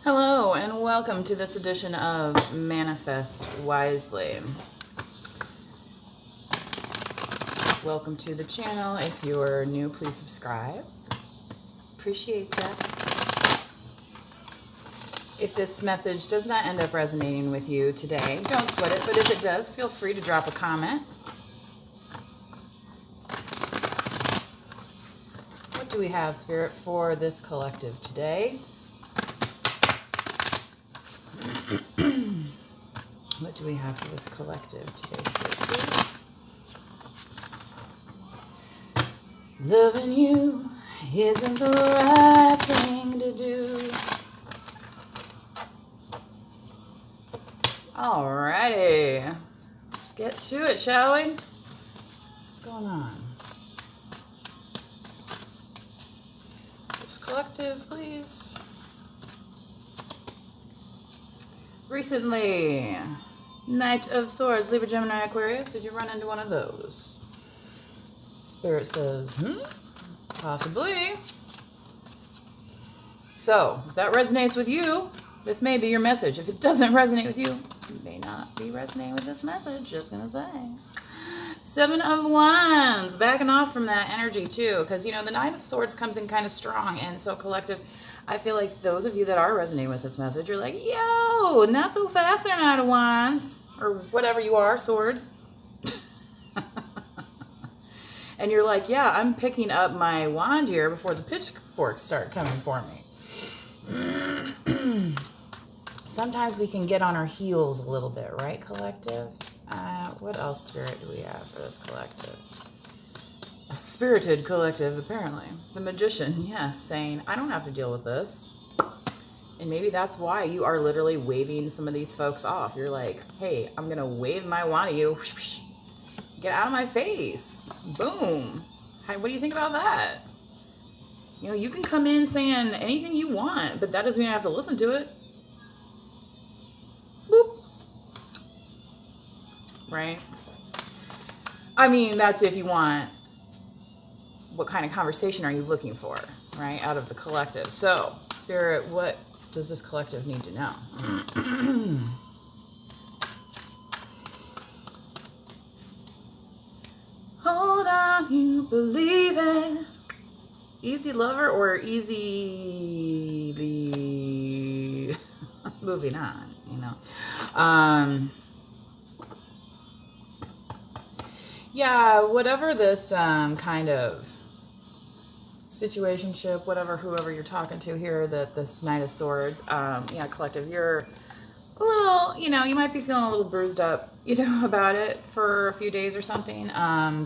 Hello, and welcome to this edition of Manifest Wisely. Welcome to the channel. If you're new, please subscribe. Appreciate that. If this message does not end up resonating with you today, don't sweat it, but if it does, feel free to drop a comment. What do we have, Spirit, for this collective today? What do we have for this collective today, Spirit, please? Loving you isn't the right thing to do. Alrighty. Let's get to it, shall we? What's going on? This collective, please. Recently, Knight of Swords, Libra, Gemini, Aquarius. Did you run into one of those? Spirit says, possibly. So, if that resonates with you, this may be your message. If it doesn't resonate with you, it may not be resonating with this message. Just gonna say. Seven of Wands, backing off from that energy too, because, you know, the Knight of Swords comes in kind of strong, and so collective, I feel like those of you that are resonating with this message, you're like, yo, not so fast there, Knight of Wands, or whatever you are, swords. And you're like, yeah, I'm picking up my wand here before the pitchforks start coming for me. Sometimes we can get on our heels a little bit, right, collective? What else, Spirit, do we have for this collective? A spirited collective, apparently. The Magician, yes, saying, I don't have to deal with this. And maybe that's why you are literally waving some of these folks off. You're like, hey, I'm going to wave my wand at you. Get out of my face. Boom. What do you think about that? You know, you can come in saying anything you want, but that doesn't mean I have to listen to it. Boop. Right? I mean, that's if you want. What kind of conversation are you looking for, right, out of the collective? So, Spirit, what does this collective need to know? Hold on, you believe it. Easy lover or easy the moving on, you know. Yeah, whatever this kind of situationship, whoever you're talking to here, this Knight of Swords, yeah, collective, you're a little, you know, you might be feeling a little bruised up, you know, about it for a few days or something,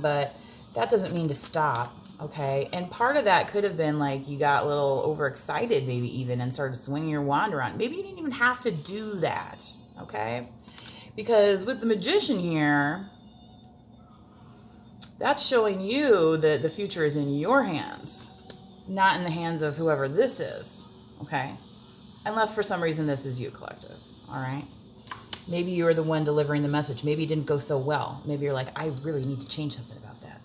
but that doesn't mean to stop, okay? And part of that could have been like you got a little overexcited maybe even and started swinging your wand around. Maybe you didn't even have to do that, okay? Because with the Magician here, that's showing you that the future is in your hands, not in the hands of whoever this is, okay? Unless for some reason this is you, collective, all right? Maybe you're the one delivering the message. Maybe it didn't go so well. Maybe you're like, I really need to change something about that.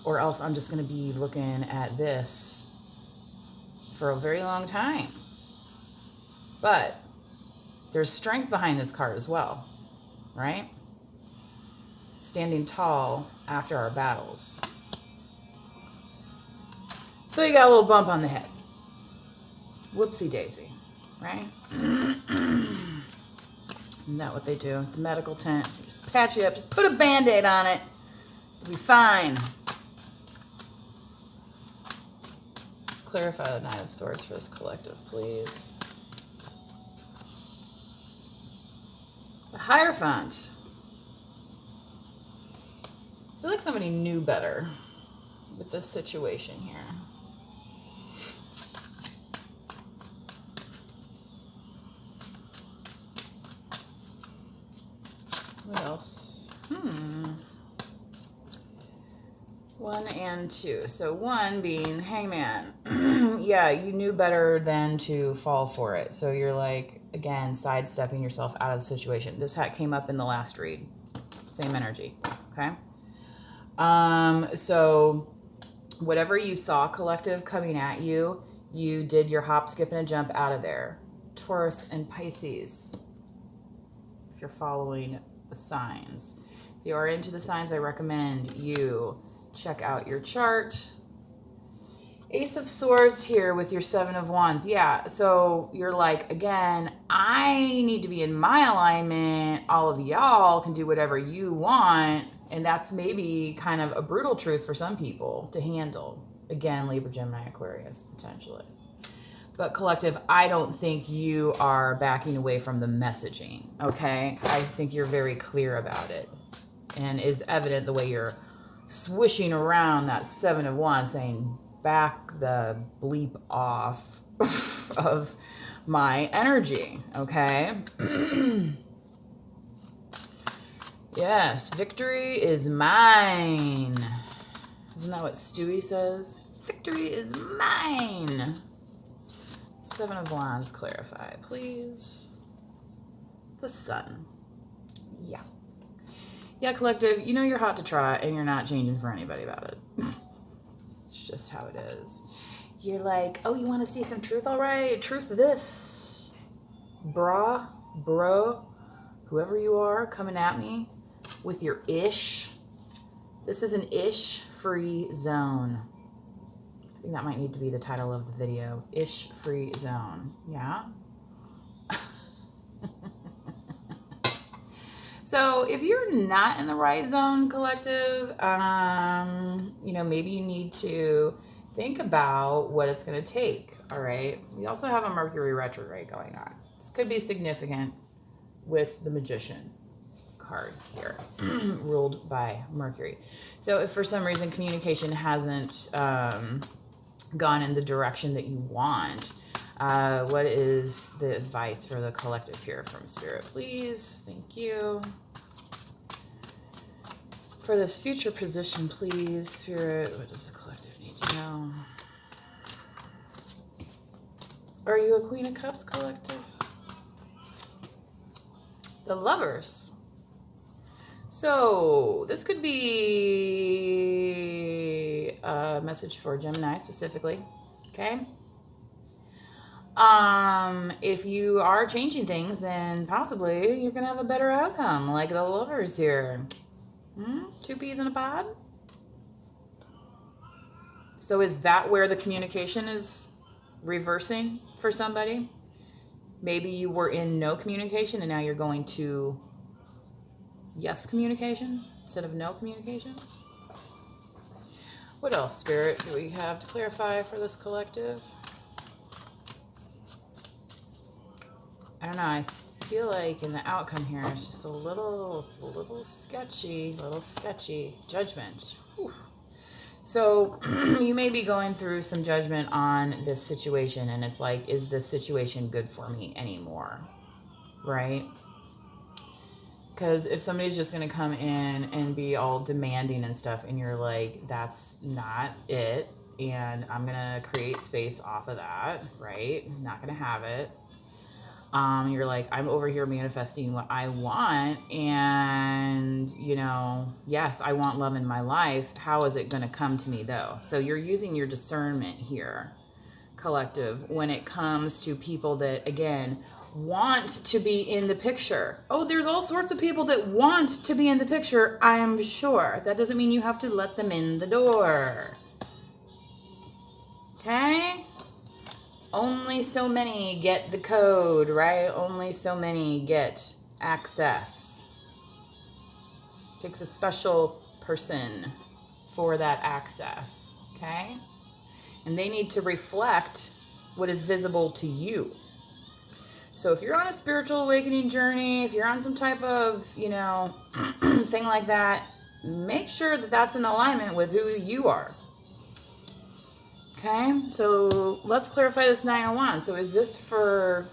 Or else I'm just going to be looking at this for a very long time. But there's strength behind this card as well, right? Standing tall after our battles. So you got a little bump on the head. Whoopsie daisy, right? Isn't that what they do? The medical tent. Just patch you up. Just put a Band-Aid on it. You'll be fine. Let's clarify the Knight of Swords for this collective, please. The Hierophant. I feel like somebody knew better with this situation here. What else? 1 and 2. So 1 being Hangman. Yeah, you knew better than to fall for it. So you're like, again, sidestepping yourself out of the situation. This hat came up in the last read. Same energy, okay? So whatever you saw, collective, coming at you, You did your hop, skip, and a jump out of there. Taurus and Pisces, if you're following the signs. If you are into the signs, I recommend you check out your chart. Ace of Swords here with your Seven of Wands. Yeah, so you're like, again, I need to be in my alignment. All of y'all can do whatever you want. And that's maybe kind of a brutal truth for some people to handle. Again, Libra, Gemini, Aquarius, potentially. But collective, I don't think you are backing away from the messaging, okay? I think you're very clear about it. And is evident the way you're swishing around that Seven of Wands saying, back the bleep off of my energy, okay? Yes, victory is mine. Isn't that what Stewie says? Victory is mine. Seven of Wands, clarify, please. The Sun. Yeah. Yeah, collective, you know you're hot to try and you're not changing for anybody about it. It's just how it is. You're like, oh, you want to see some truth? All right, truth this. Bro, whoever you are coming at me with your ish. This is an ish-free zone. I think that might need to be the title of the video. Ish-free zone. Yeah? So if you're not in the right zone, collective, you know, maybe you need to think about what it's going to take, all right? We also have a Mercury retrograde going on. This could be significant with the Magician card here, ruled by Mercury. So if for some reason communication hasn't gone in the direction that you want, what is the advice for the collective here from Spirit, please? Thank you. For this future position, please, Spirit, what does the collective need to know? Are you a Queen of Cups, collective? The Lovers. So this could be a message for Gemini specifically, okay? If you are changing things, then possibly you're gonna have a better outcome, like the Lovers here. Two peas in a pod. So is that where the communication is reversing for somebody? Maybe you were in no communication and now you're going to yes communication instead of no communication. What else, Spirit, do we have to clarify for this collective? I don't know. I feel like in the outcome here, it's just a little sketchy, Judgment. Whew. So you may be going through some judgment on this situation, and it's like, is this situation good for me anymore? Right? Because if somebody's just going to come in and be all demanding and stuff, and you're like, that's not it, and I'm going to create space off of that, right? I'm not going to have it. You're like, I'm over here manifesting what I want, and, you know, yes, I want love in my life. How is it going to come to me, though? So you're using your discernment here, collective, when it comes to people that, again, want to be in the picture. Oh, there's all sorts of people that want to be in the picture, I'm sure. That doesn't mean you have to let them in the door. Okay? Only so many get the code, right? Only so many get access. Takes a special person for that access, okay? And they need to reflect what is visible to you. So if you're on a spiritual awakening journey, if you're on some type of, you know, thing like that, make sure that that's in alignment with who you are. Okay, so let's clarify this Nine of Wands. So is this for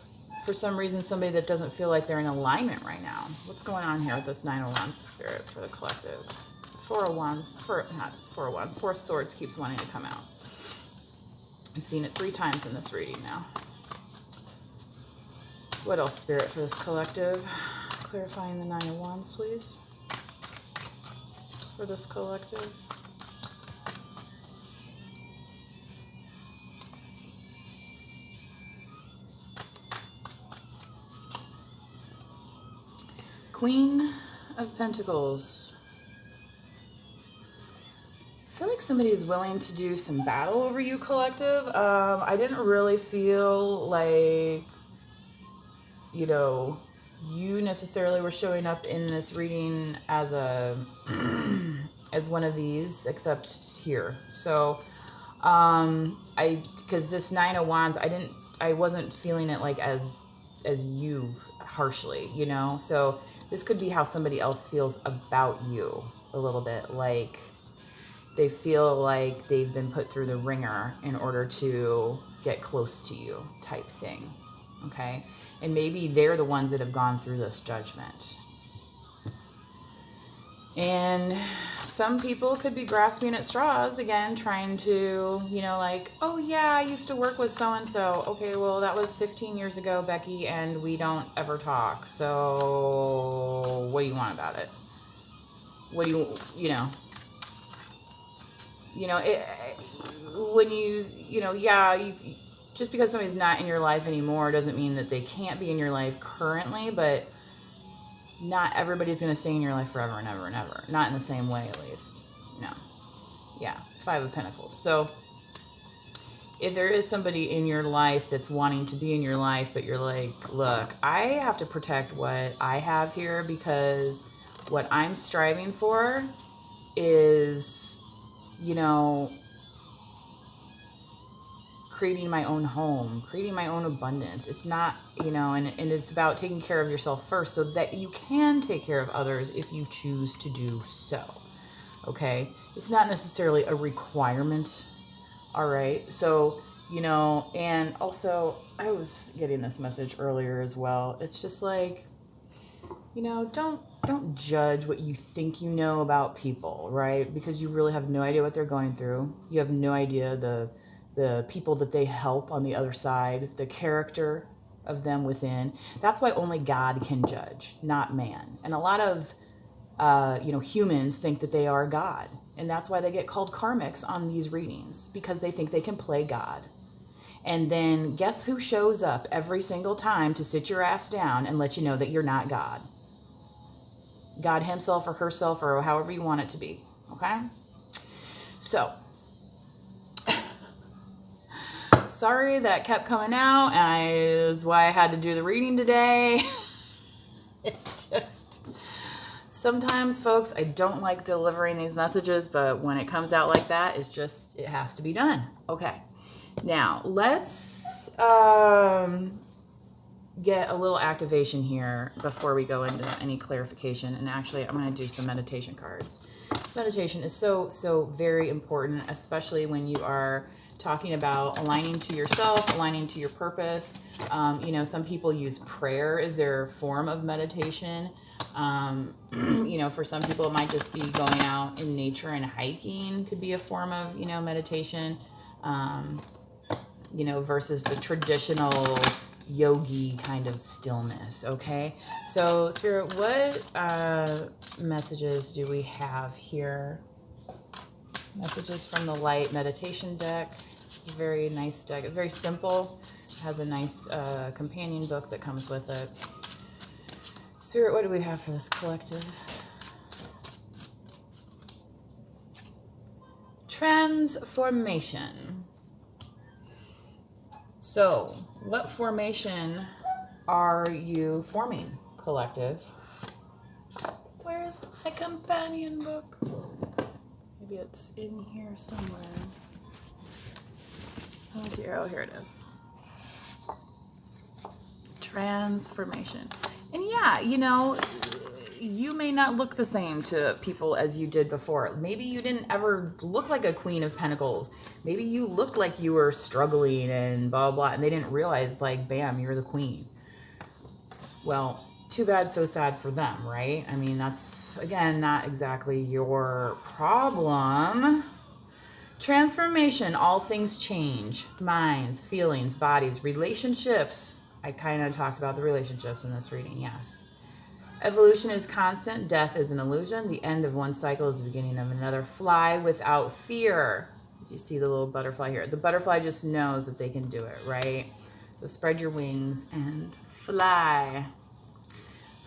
some reason somebody that doesn't feel like they're in alignment right now? What's going on here with this Nine of Wands, Spirit, for the collective? Four of Wands, Four of Swords keeps wanting to come out. I've seen it 3 times in this reading now. What else, Spirit, for this collective? Clarifying the Nine of Wands, please. For this collective. Queen of Pentacles. I feel like somebody is willing to do some battle over you, collective. I didn't really feel like, you know, you necessarily were showing up in this reading as a as one of these, except here. So because this Nine of Wands, I wasn't feeling it like as you harshly, you know. So this could be how somebody else feels about you a little bit, like they feel like they've been put through the ringer in order to get close to you, type thing. Okay, and maybe they're the ones that have gone through this judgment. And some people could be grasping at straws again, trying to, you know, like, oh yeah, I used to work with so-and-so. Okay, well, that was 15 years ago, Becky, and we don't ever talk. So what do you want about it? What do you know, when you know, yeah, just because somebody's not in your life anymore doesn't mean that they can't be in your life currently, but not everybody's going to stay in your life forever and ever and ever. Not in the same way, at least. No. Yeah, Five of Pentacles. So if there is somebody in your life that's wanting to be in your life, but you're like, look, I have to protect what I have here, because what I'm striving for is, you know, creating my own home, creating my own abundance. It's not, you know, and it's about taking care of yourself first so that you can take care of others if you choose to do so. Okay? It's not necessarily a requirement. All right? So, you know, and also I was getting this message earlier as well. It's just like, you know, don't judge what you think you know about people, right? Because you really have no idea what they're going through. You have no idea the people that they help on the other side, the character of them within. That's why only God can judge, not man. And a lot of, you know, humans think that they are God. And that's why they get called karmics on these readings, because they think they can play God. And then guess who shows up every single time to sit your ass down and let you know that you're not God? God himself or herself, or however you want it to be. Okay? So, sorry that kept coming out, and is why I had to do the reading today. It's just, sometimes, folks, I don't like delivering these messages, but when it comes out like that, it's just, it has to be done. Okay. Now, let's get a little activation here before we go into any clarification. And actually, I'm going to do some meditation cards. This meditation is so very important, especially when you are talking about aligning to yourself, aligning to your purpose. You know, some people use prayer as their form of meditation. You know, for some people, it might just be going out in nature and hiking could be a form of, you know, meditation, you know, versus the traditional yogi kind of stillness. Okay. So Spirit, what messages do we have here? Messages from the Light meditation deck. It's a very nice deck. It's very simple. It has a nice companion book that comes with it. Spirit, what do we have for this collective? Transformation. So, what formation are you forming, collective? Where's my companion book? Maybe it's in here somewhere. Oh dear, oh, here it is. Transformation. And yeah, you know, you may not look the same to people as you did before. Maybe you didn't ever look like a Queen of Pentacles. Maybe you looked like you were struggling and blah, blah, blah, and they didn't realize, like, bam, you're the queen. Well, too bad, so sad for them, right? I mean, that's, again, not exactly your problem. Transformation, all things change. Minds, feelings, bodies, relationships. I kind of talked about the relationships in this reading, yes. Evolution is constant. Death is an illusion. The end of one cycle is the beginning of another. Fly without fear. You see the little butterfly here. The butterfly just knows that they can do it, right? So spread your wings and fly.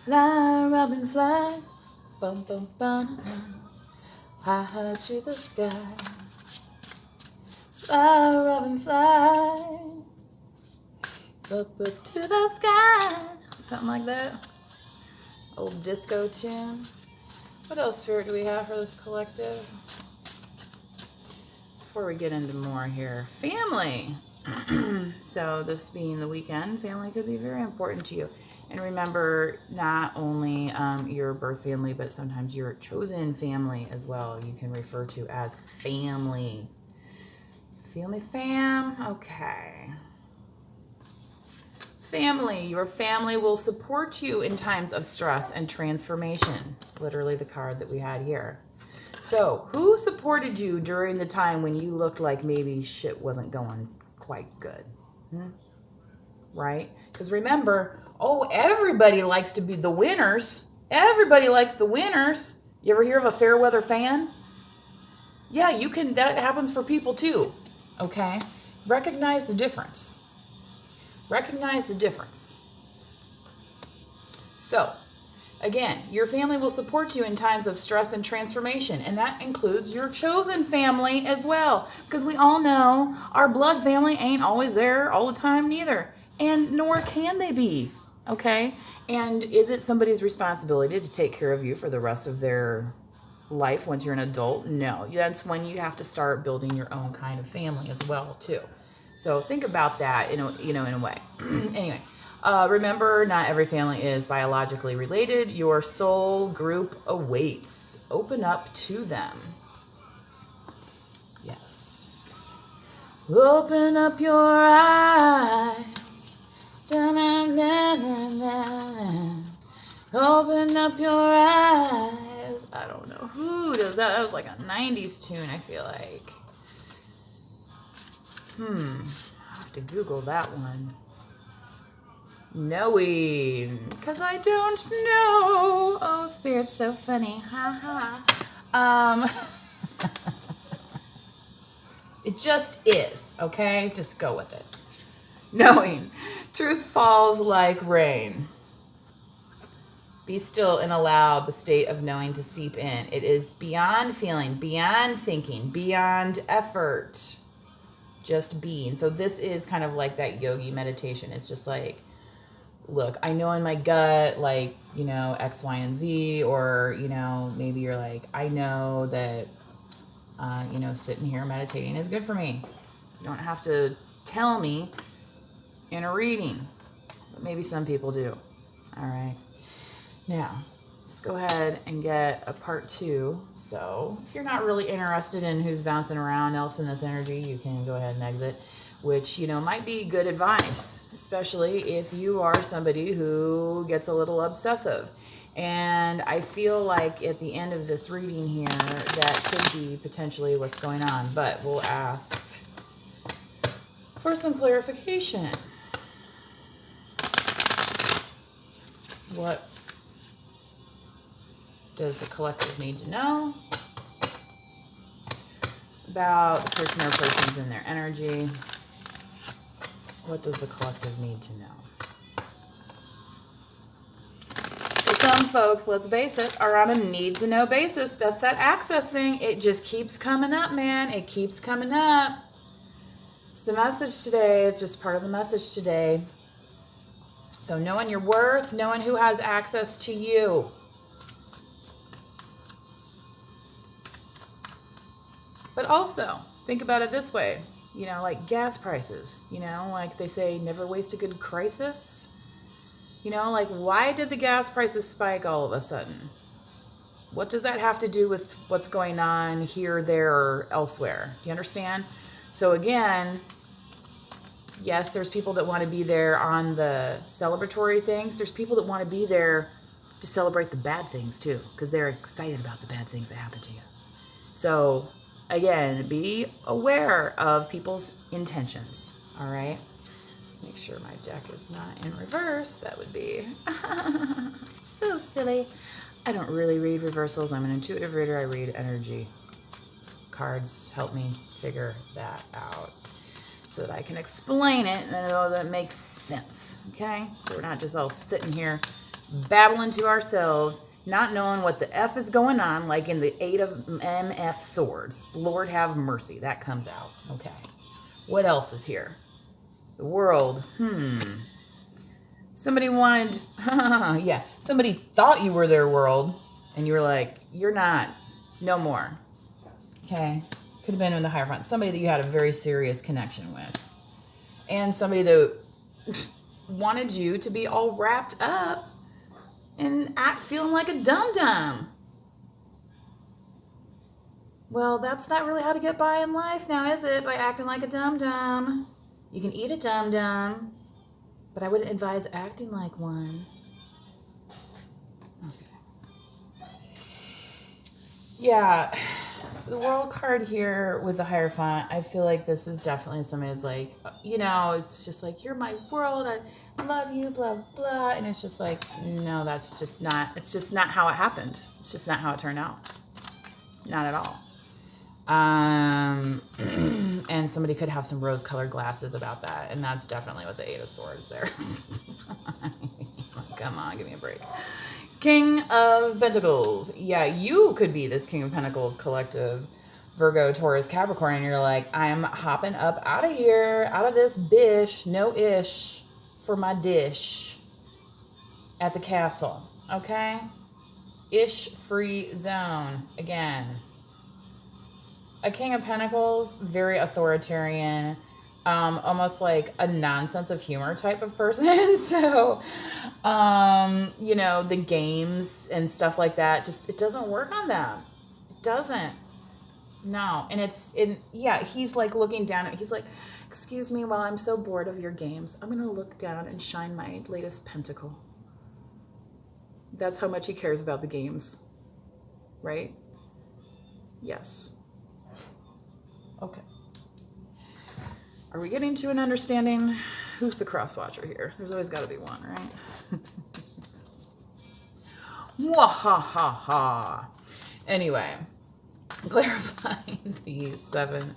Fly, robin, fly. Bum, bum, bum, bum. High to the sky. Fly, robin, fly. Up to the sky. Something like that. Old disco tune. What else, Spirit, do we have for this collective? Before we get into more here. Family. So this being the weekend, family could be very important to you. And remember, not only your birth family, but sometimes your chosen family as well. You can refer to as family. Feel me, fam? Okay. Family. Your family will support you in times of stress and transformation. Literally the card that we had here. So, who supported you during the time when you looked like maybe shit wasn't going quite good? Right? Because remember, everybody likes to be the winners. Everybody likes the winners. You ever hear of a fair weather fan? Yeah, you can. That happens for people too. Okay? Recognize the difference. Recognize the difference. So, again, your family will support you in times of stress and transformation, and that includes your chosen family as well, because we all know our blood family ain't always there all the time neither, and nor can they be, okay? And is it somebody's responsibility to take care of you for the rest of their life once you're an adult? No, that's when you have to start building your own kind of family as well, too. So think about that in a way. Anyway, remember, not every family is biologically related. Your soul group awaits. Open up to them. Yes. Open up your eyes. Da-na-na-na-na. Open up your eyes. I don't know who does that. That was like a 90s tune, I feel like. I'll have to Google that one. Knowing, because I don't know. Oh, Spirit's so funny. Ha ha. It just is, okay? Just go with it. Knowing. Truth falls like rain. Be still and allow the state of knowing to seep in. It is beyond feeling, beyond thinking, beyond effort. Just being. So this is kind of like that yogi meditation. It's just like, look, I know in my gut, like, X, Y, and Z, or, maybe you're like, I know that, sitting here meditating is good for me. You don't have to tell me in a reading, but maybe some people do. All right. Now, let's go ahead and get a part 2. So if you're not really interested in who's bouncing around else in this energy, you can go ahead and exit, which, might be good advice, especially if you are somebody who gets a little obsessive. And I feel like at the end of this reading here, that could be potentially what's going on, but we'll ask for some clarification. What does the collective need to know about the person or persons in their energy? What does the collective need to know? For some folks, let's face it, are on a need-to-know basis. That's that access thing. It just keeps coming up, man. It keeps coming up. It's the message today. It's just part of the message today. So knowing your worth, knowing who has access to you. But also, think about it this way, like gas prices, like they say, never waste a good crisis. Like why did the gas prices spike all of a sudden? What does that have to do with what's going on here, there, or elsewhere? Do you understand? So again, yes, there's people that want to be there on the celebratory things. There's people that want to be there to celebrate the bad things too, because they're excited about the bad things that happen to you. So again, be aware of people's intentions, all right? Make sure my deck is not in reverse. That would be so silly. I don't really read reversals. I'm an intuitive reader. I read energy. Cards help me figure that out so that I can explain it and that makes sense, okay? So we're not just all sitting here babbling to ourselves, not knowing what the F is going on, like in the 8 of MF swords. Lord have mercy. That comes out. Okay. What else is here? The world. Somebody wanted, yeah, somebody thought you were their world, and you were like, you're not. No more. Okay. Could have been in the Hierophant. Somebody that you had a very serious connection with. And somebody that wanted you to be all wrapped up and act feeling like a dum-dum. Well, that's not really how to get by in life now, is it? By acting like a dum-dum. You can eat a dum-dum, but I wouldn't advise acting like one. Okay. Yeah, the World card here with the Hierophant, I feel like this is definitely somebody who's like, you know, it's just like, you're my world, I love you, blah, blah. And it's just like, no, that's just not, it's just not how it happened. It's just not how it turned out. Not at all. And somebody could have some rose-colored glasses about that, and that's definitely what the 8 of Swords there. Come on, give me a break. King of Pentacles. Yeah, you could be this King of Pentacles collective, Virgo, Taurus, Capricorn, and you're like, I'm hopping up out of here, out of this bish, no ish for my dish at the castle, okay? Ish-free zone, again. A King of Pentacles, very authoritarian, almost like a nonsense of humor type of person. So, you know, the games and stuff like that, just, it doesn't work on them. It doesn't. No. And yeah, he's like looking down at, he's like, excuse me, while I'm so bored of your games, I'm going to look down and shine my latest pentacle. That's how much he cares about the games, right? Yes. Okay. Are we getting to an understanding? Who's the cross-watcher here? There's always got to be one, right? Mwahaha. Anyway, clarifying these 7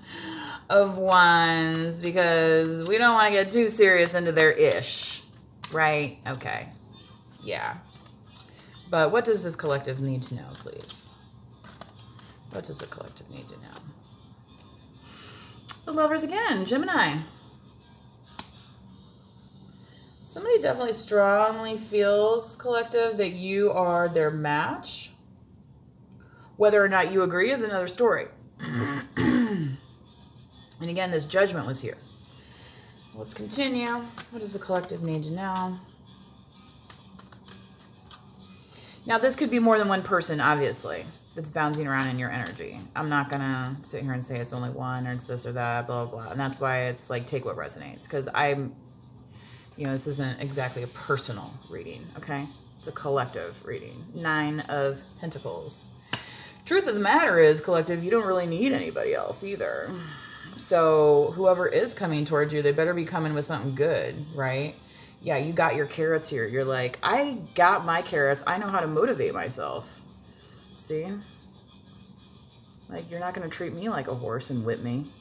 of Wands because we don't want to get too serious into their ish, right? Okay. Yeah. But what does this collective need to know, please? What does the collective need to know? The Lovers again, Gemini. Somebody definitely strongly feels, collective, that you are their match. Whether or not you agree is another story. And again, this Judgment was here. Let's continue. What does the collective need to know? Now, this could be more than one person, obviously, that's bouncing around in your energy. I'm not going to sit here and say it's only one or it's this or that, blah, blah, blah. And that's why it's like, take what resonates. Because you know, this isn't exactly a personal reading, okay? It's a collective reading. 9 of Pentacles. Truth of the matter is, collective, you don't really need anybody else either. So whoever is coming towards you, they better be coming with something good, right? Yeah, you got your carrots here. You're like, I got my carrots. I know how to motivate myself. See? Like, you're not going to treat me like a horse and whip me.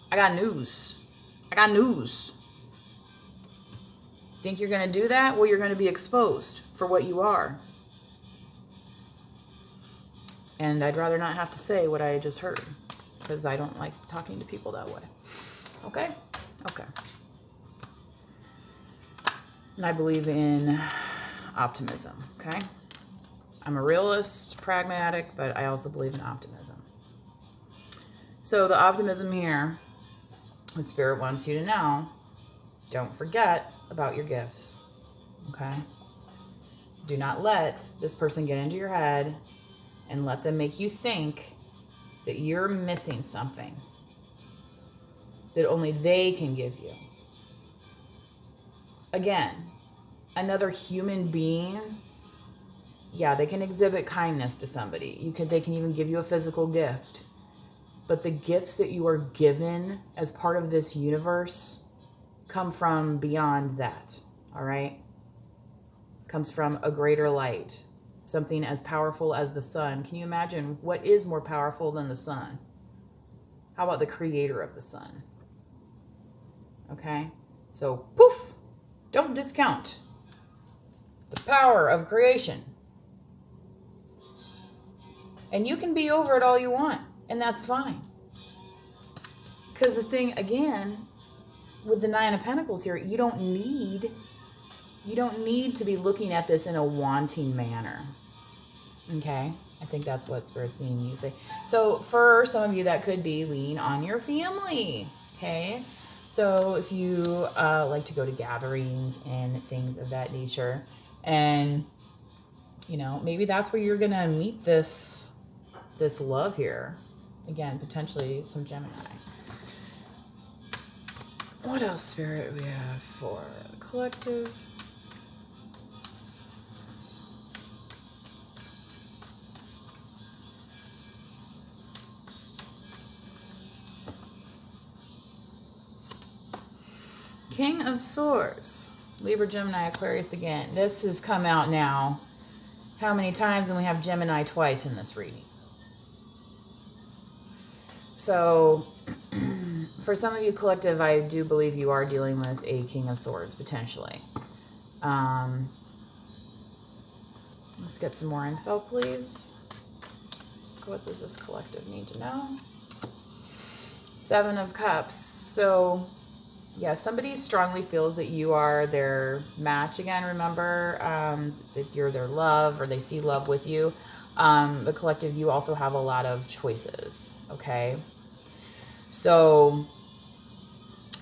I got news. I got news. Think you're going to do that? Well, you're going to be exposed for what you are. And I'd rather not have to say what I just heard, because I don't like talking to people that way. Okay? Okay. And I believe in optimism, okay? I'm a realist, pragmatic, but I also believe in optimism. So the optimism here, what Spirit wants you to know, don't forget about your gifts, okay? Do not let this person get into your head and let them make you think that you're missing something that only they can give you. Again, another human being, yeah, they can exhibit kindness to somebody. They can even give you a physical gift. But the gifts that you are given as part of this universe come from beyond that, all right? Comes from a greater light, something as powerful as the sun. Can you imagine what is more powerful than the sun? How about the creator of the sun? Okay? So, poof, don't discount the power of creation. And you can be over it all you want, and that's fine. Because the thing, again, with the Nine of Pentacles here, you don't need to be looking at this in a wanting manner. Okay? I think that's what Spirit's seeing you say. So for some of you, that could be lean on your family. Okay? So if you like to go to gatherings and things of that nature, and, you know, maybe that's where you're going to meet this love here. Again, potentially some Gemini. What else, Spirit, we have for the collective? King of Swords. Libra, Gemini, Aquarius again. This has come out now how many times? And we have Gemini twice in this reading. So for some of you, collective, I do believe you are dealing with a King of Swords, potentially. Let's get some more info, please. What does this collective need to know? Seven of Cups. So, yeah, somebody strongly feels that you are their match again, remember? That you're their love, or they see love with you. The collective, you also have a lot of choices, okay? So,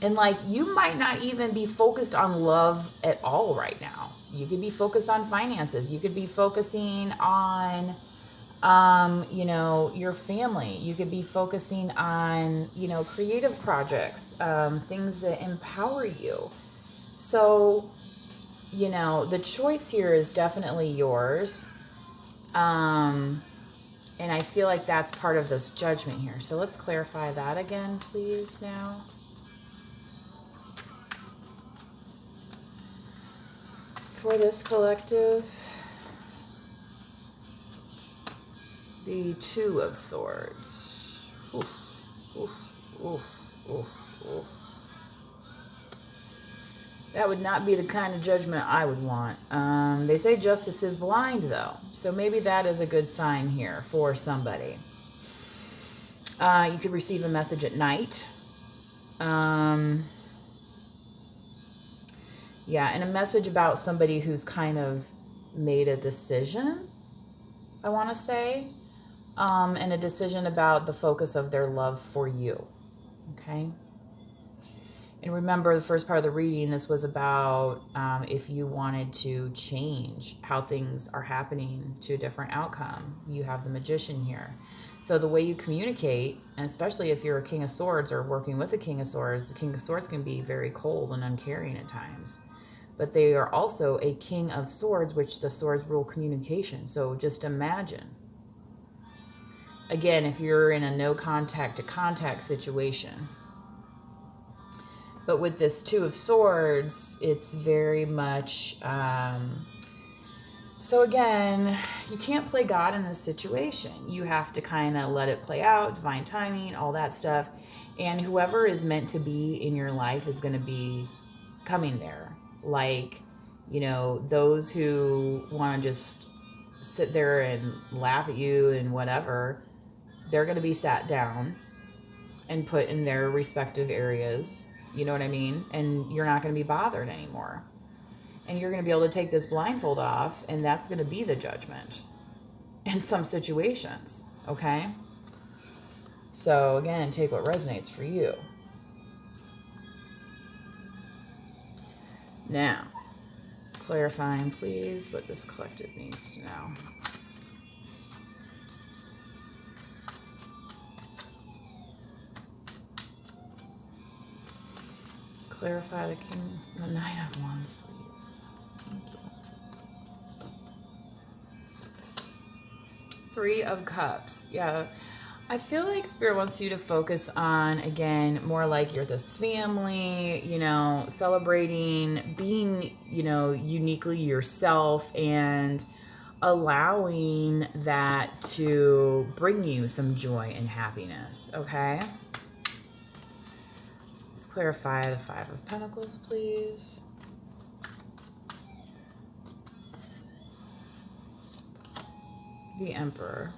and like, you might not even be focused on love at all right now. You could be focused on finances. You could be focusing on, you know, your family. You could be focusing on, you know, creative projects, things that empower you. So, you know, the choice here is definitely yours. And I feel like that's part of this judgment here. So let's clarify that again, please, now. For this collective, the Two of Swords. Ooh, ooh, ooh, ooh, ooh. That would not be the kind of judgment I would want. They say justice is blind, though. So maybe that is a good sign here for somebody. You could receive a message at night. Yeah, and a message about somebody who's kind of made a decision, I want to say. And a decision about the focus of their love for you. Okay? And remember, the first part of the reading, this was about if you wanted to change how things are happening to a different outcome. You have the Magician here. So the way you communicate, and especially if you're a King of Swords or working with a King of Swords, the King of Swords can be very cold and uncaring at times. But they are also a King of Swords, which the swords rule communication. So just imagine. Again, if you're in a no contact to contact situation. But with this Two of Swords, it's very much, so again, you can't play God in this situation. You have to kind of let it play out, divine timing, all that stuff. And whoever is meant to be in your life is going to be coming there. Like, you know, those who want to just sit there and laugh at you and whatever, they're going to be sat down and put in their respective areas. You know what I mean? And you're not going to be bothered anymore. And you're going to be able to take this blindfold off, and that's going to be the judgment in some situations, okay? So, again, take what resonates for you. Now, clarifying, please, what this collective needs to know. Clarify the Nine of Wands, please. Thank you. Three of Cups. Yeah. I feel like Spirit wants you to focus on, again, more like you're this family, you know, celebrating, being, you know, uniquely yourself and allowing that to bring you some joy and happiness, okay? Let's clarify the Five of Pentacles, please. The Emperor.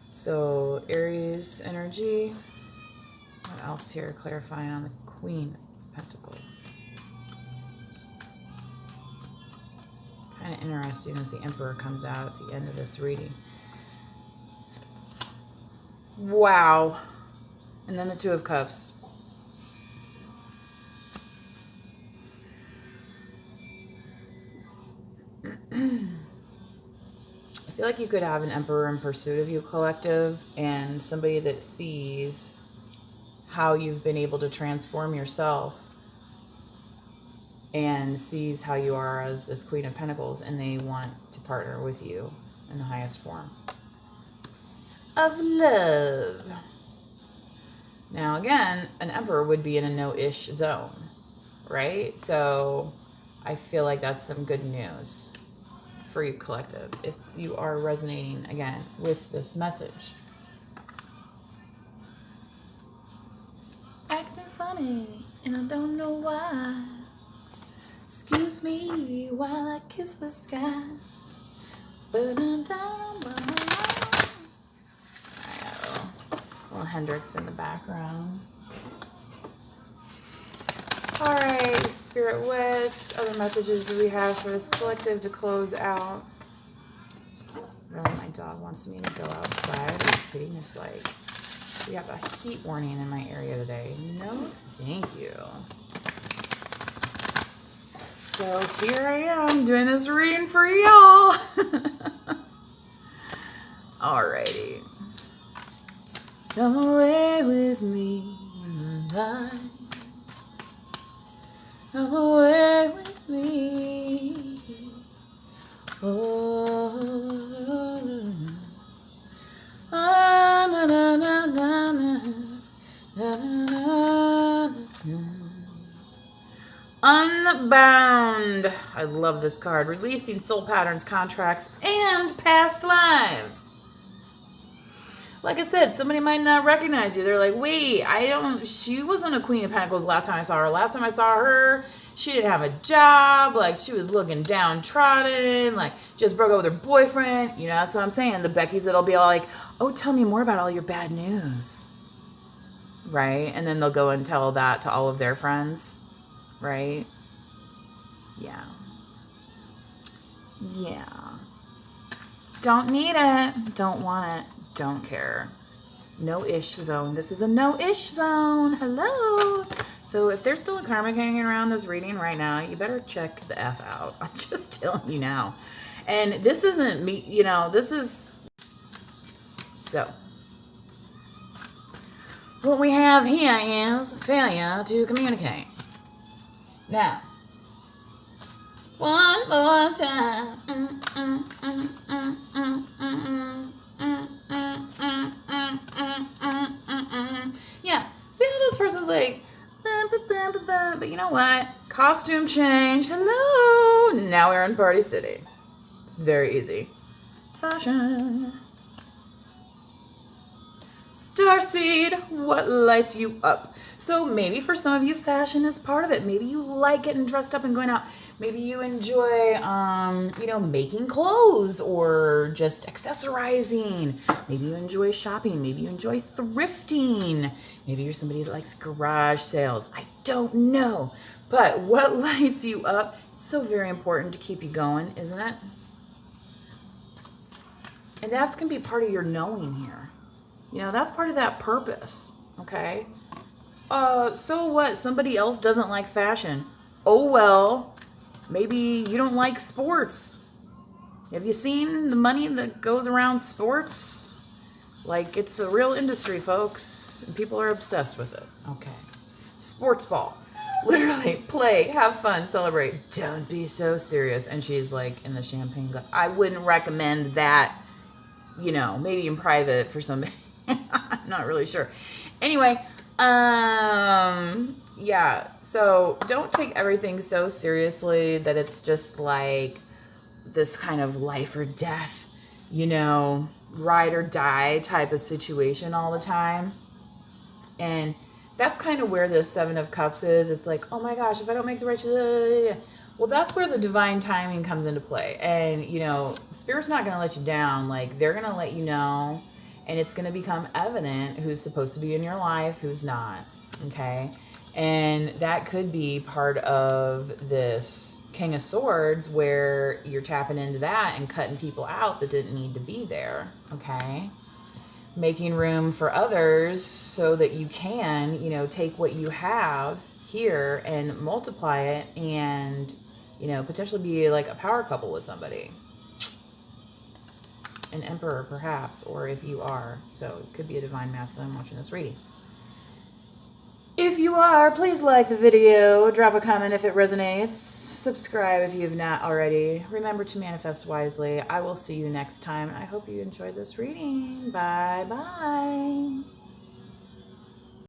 So Aries energy. What else here? Clarifying on the Queen of Pentacles. Kind of interesting that the Emperor comes out at the end of this reading. Wow. And then the Two of Cups. I feel like you could have an Emperor in pursuit of you, collective, and somebody that sees how you've been able to transform yourself and sees how you are as this Queen of Pentacles, and they want to partner with you in the highest form of love. Now, again, an Emperor would be in a no-ish zone, right? So I feel like that's some good news for you, collective, if you are resonating, again, with this message. Acting funny, and I don't know why. Excuse me while I kiss the sky. Little Hendrix in the background. All right, Spirit, what other messages do we have for this collective to close out? Really, my dog wants me to go outside. Are you kidding? It's like we have a heat warning in my area today. No, thank you. So here I am doing this reading for y'all. Alrighty. Come away with me in the night. Come away with me. Oh, na, na, na, na, na, na, na, na. Unbound. I love this card. Releasing soul patterns, contracts, and past lives. Like I said, somebody might not recognize you. They're like, wait, she wasn't a Queen of Pentacles last time I saw her. Last time I saw her, she didn't have a job. Like, she was looking downtrodden. Like, just broke up with her boyfriend. You know, that's what I'm saying. The Beckys that'll be all like, oh, tell me more about all your bad news. Right? And then they'll go and tell that to all of their friends. Right? Yeah. Yeah. Don't need it. Don't want it. Don't care. No-ish zone. This is a no-ish zone. Hello. So if there's still a karmic hanging around this reading right now, you better check the F out. I'm just telling you now. And this isn't me, you know, this is... So. What we have here is failure to communicate. Now. One more time. Yeah, see how this person's like, but you know what? Costume change. Hello. Now we're in Party City. It's very easy. Fashion. Starseed, what lights you up? So maybe for some of you, fashion is part of it. Maybe you like getting dressed up and going out. Maybe you enjoy, you know, making clothes or just accessorizing. Maybe you enjoy shopping. Maybe you enjoy thrifting. Maybe you're somebody that likes garage sales. I don't know. But what lights you up? It's so very important to keep you going, isn't it? And that's going to be part of your knowing here. You know, that's part of that purpose, okay? So what? Somebody else doesn't like fashion. Oh, well, maybe you don't like sports. Have you seen the money that goes around sports? Like, it's a real industry, folks, and people are obsessed with it. Okay. Sports ball. Literally, play, have fun, celebrate. Don't be so serious. And she's like in the champagne glass. I wouldn't recommend that, you know, maybe in private for somebody. I'm not really sure. Anyway, yeah, so don't take everything so seriously that it's just like this kind of life or death, you know, ride or die type of situation all the time. And That's kind of where the Seven of Cups is. It's like, oh my gosh, if I don't make the right choice, well, that's where the divine timing comes into play. And, you know, Spirit's not going to let you down. Like, they're going to let you know, and it's going to become evident who's supposed to be in your life, who's not. Okay? And that could be part of this King of Swords, where you're tapping into that and cutting people out that didn't need to be there. Okay? Making room for others so that you can, you know, take what you have here and multiply it and, you know, potentially be like a power couple with somebody. An emperor, perhaps, or if you are. So it could be a divine masculine watching this reading. If you are, please like the video, drop a comment if it resonates, subscribe if you have not already. Remember to manifest wisely. I will see you next time. I hope you enjoyed this reading. Bye-bye.